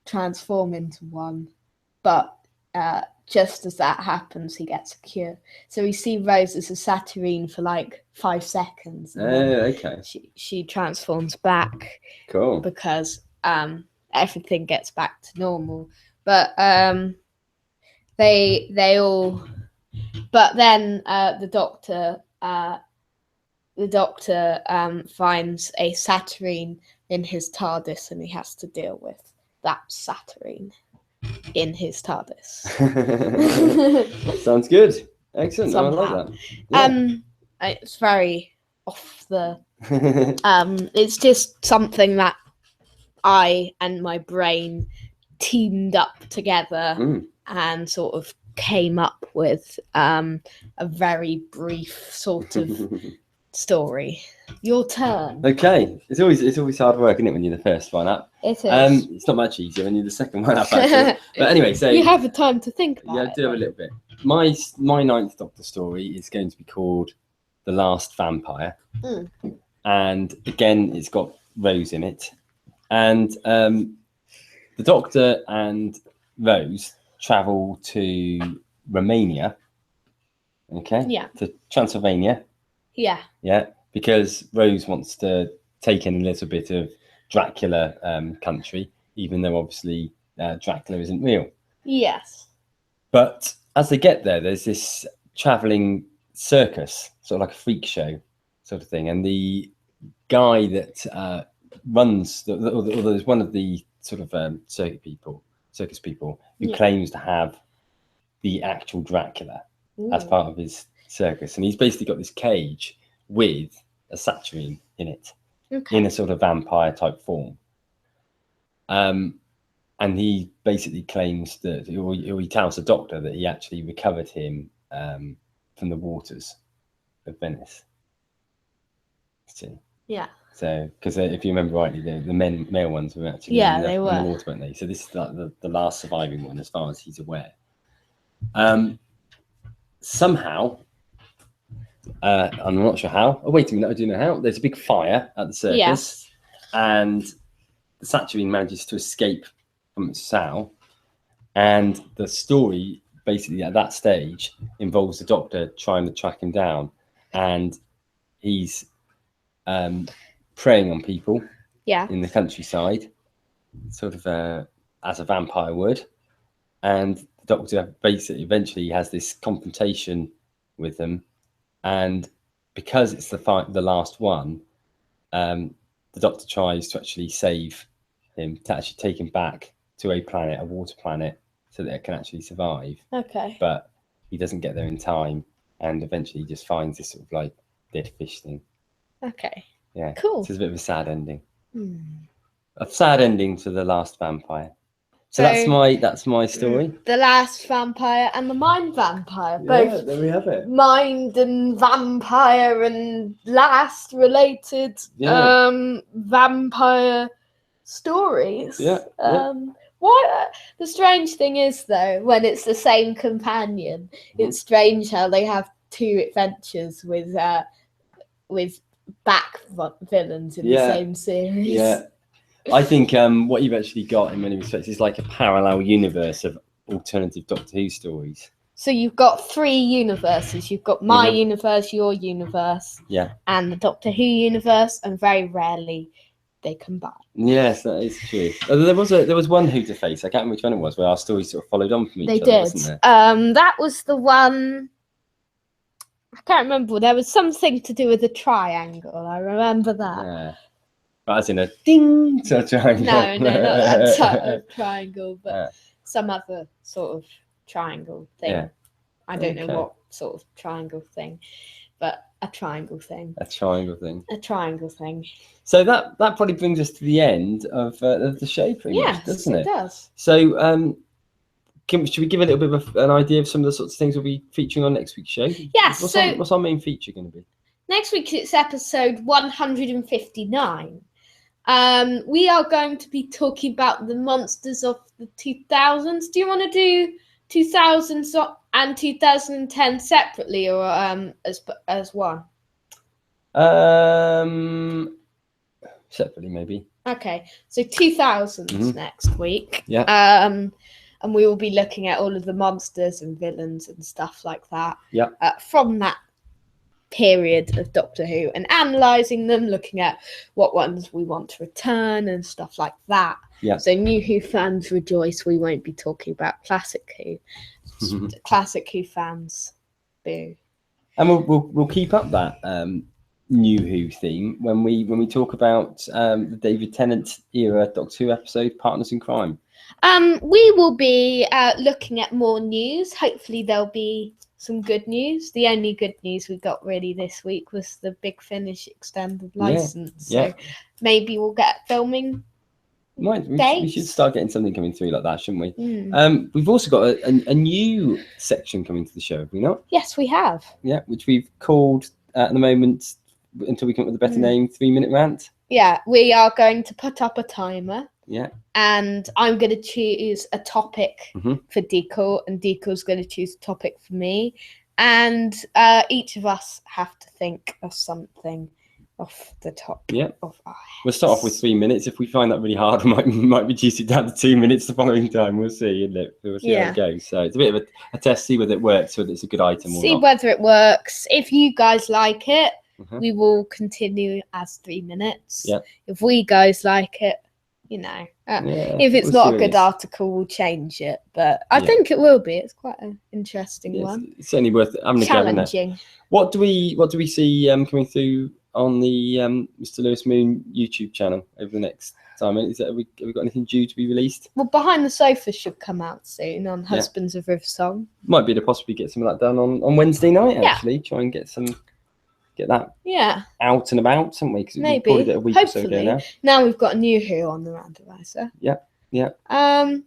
transform into one, but just as that happens, he gets a cure. So we see Rose as a Saturnine for like 5 seconds. Okay. She transforms back. Cool. Because everything gets back to normal. But they all. But then the Doctor finds a Saturnine in his TARDIS, and he has to deal with that Saturnine in his TARDIS. Sounds good. Excellent. Somehow. I like that. Yeah. It's very off the. It's just something that I and my brain teamed up together and sort of came up with a very brief sort of story. Your turn. Okay. It's always hard work, isn't it, when you're the first one up? It is. It's not much easier when you're the second one up, actually. But anyway, so you have a time to think about it. Yeah, do have a little bit. My 9th Doctor story is going to be called The Last Vampire. And again, it's got Rose in it. And the Doctor and Rose travel to Romania. Okay. Yeah. To Transylvania. Yeah. Yeah. Because Rose wants to take in a little bit of Dracula country, even though obviously Dracula isn't real. Yes. But as they get there, there's this traveling circus, sort of like a freak show sort of thing. And the guy that runs, or there's one of the sort of circus people who claims to have the actual Dracula as part of his circus. And he's basically got this cage with a Saturnine in it, in a sort of vampire type form. And he basically claims that, or he tells the Doctor that he actually recovered him from the waters of Venice. See? Yeah. So, because if you remember rightly, the male ones were actually they in the were. water, weren't they? So this is like the last surviving one, as far as he's aware. Somehow, I'm not sure how. Oh, wait a minute, I do know how. There's a big fire at the circus, and the Saturnine manages to escape from its cell, And the story basically at that stage involves the Doctor trying to track him down, and he's preying on people in the countryside, sort of as a vampire would. And the Doctor basically eventually has this confrontation with them, and because it's the last one, the Doctor tries to actually save him, to actually take him back to a planet, a water planet, so that it can actually survive. Okay. But he doesn't get there in time, and eventually he just finds this sort of like dead fish thing. Okay. Yeah. Cool. So it's a bit of a sad ending. A sad ending to The Last Vampire. So that's my story. The Last Vampire and the Mind Vampire. Yeah, Both there we have it. Mind and Vampire and Last related vampire stories. Yeah. What the strange thing is though, when it's the same companion, it's strange how they have two adventures with back villains in the same series. Yeah. I think what you've actually got in many respects is like a parallel universe of alternative Doctor Who stories. So you've got three universes. You've got my universe, your universe, and the Doctor Who universe, and very rarely they combine. Yes, that is true. There was one Who to Face. I can't remember which one it was, where our stories sort of followed on from each other. They did. Wasn't there? That was the one. I can't remember. There was something to do with a triangle. I remember that. Yeah. But as in a ding to a triangle. No, not that sort of triangle, but some other sort of triangle thing. Yeah. I don't know what sort of triangle thing, but a triangle thing. A triangle thing. A triangle thing. So that probably brings us to the end of the show, pretty much, doesn't it? Yes, it does. So should we give a little bit of an idea of some of the sorts of things we'll be featuring on next week's show? Yes. What's our main feature going to be? Next week it's episode 159. We are going to be talking about the monsters of the 2000s. Do you want to do 2000s and 2010 separately, or as one? Separately, maybe. Okay, so 2000s next week. Yeah. And we will be looking at all of the monsters and villains and stuff like that. Yeah. From that period of Doctor Who, and analysing them, looking at what ones we want to return and stuff like that. Yeah. So New Who fans rejoice, we won't be talking about Classic Who. Classic Who fans, boo. And we'll keep up that New Who theme when we talk about the David Tennant era Doctor Who episode, Partners in Crime. We will be looking at more news. Hopefully there'll be some good news. The only good news we got really this week was the Big Finish extended license. So maybe we'll get filming. We should start getting something coming through like that, shouldn't we? We've also got a new section coming to the show, have we not? Yes, we have. Yeah, which we've called at the moment, until we come up with a better name, 3-minute rant. Yeah, we are going to put up a timer. Yeah. And I'm going to choose a topic for Deco, and Deco's going to choose a topic for me. And each of us have to think of something off the top of our heads. We'll start off with 3 minutes. If we find that really hard, we might reduce it down to 2 minutes the following time. We'll see, isn't it? We'll see how it goes. So it's a bit of a test, see whether it works, whether it's a good item or not. See whether it works. If you guys like it, we will continue as 3 minutes. Yeah. If we guys like it, if it's not a good article, we'll change it. But I think it will be. It's quite an interesting one. It's certainly worth having a go. Challenging. What do we see coming through on the Mr. Lewis Moon YouTube channel over the next time? Have we got anything due to be released? Well, Behind the Sofa should come out soon on Husbands of Riversong. Might be to possibly get some of that done on Wednesday night. Actually, try and get that out and about, haven't we? Because we probably did a week or so ago now. We've got a New Who on the randomizer. Yeah. I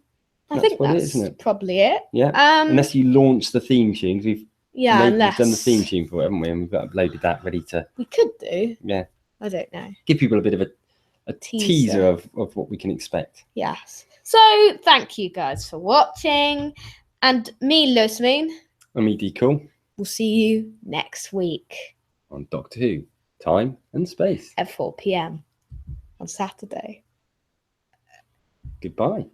think that's probably it. Yeah. Unless you launch the theme tunes, we've done the theme tune for it, haven't we? And we've got uploaded that ready to. We could do. Yeah. I don't know. Give people a bit of a teaser of what we can expect. Yes. So thank you guys for watching, and me, Lewis Moon. And me, Deco. We'll see you next week on Doctor Who, Time and Space at 4 p.m. on Saturday. Goodbye.